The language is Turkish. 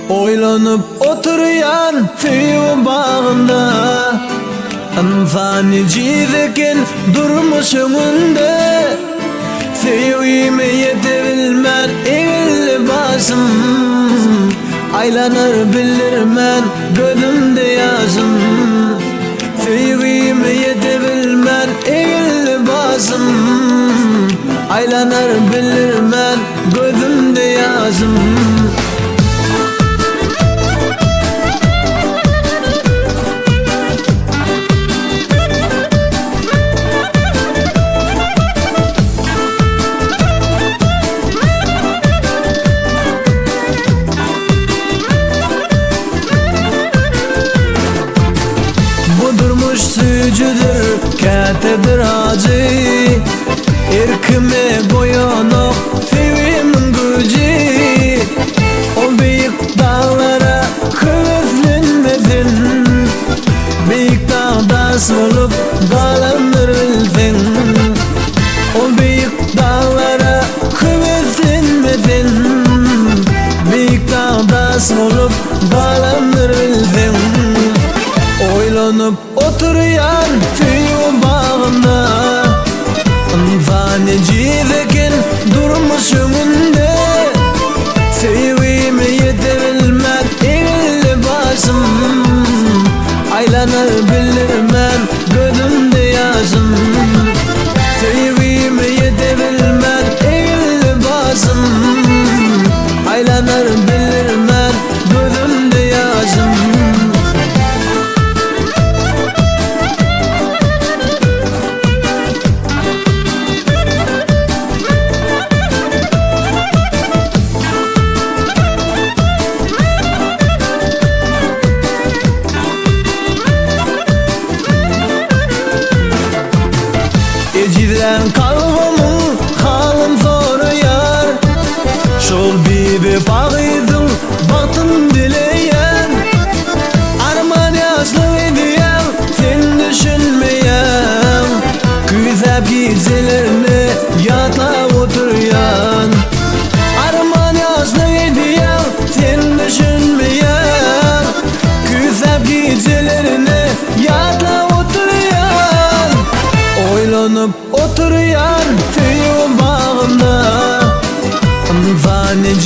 Oylanıp oturuyan feyu bağında Anfani civekin durmuşumunda Feyuime yetebilmen eğil basım Aylanır bilirmen gözümde yazım Feyuime yetebilmen eğil basım Aylanır bilirmen gözümde yazım Suyucudur, katedir acı Erkime boyanıp fevimin gücü O büyük dağlara hıflenmedin Büyük dağdas olup bağlanırıldın O büyük dağlara hıflenmedin Büyük dağdas olup bağlanırıldın Oylanıp oturuyan feyu bağında Anfani civekin durmuşumunda Feyuime yetebilmen eğil basım Aylanır bilirmen gözümde yazım Feyuime yetebilmen eğil basım Aylanır bilirmen gözümde yazım Eciden kalbamın halım soruyor Şol bibi bağıydın baktın dileyen Arman yazlı ediyem sen düşünmeyen Güzel gizelerini yatla oturuyan Arman yazlı ediyem sen düşünmeyen Güzel gizelerini yatla oturuyan Oylanıp oturuyan feyu bağında Anfani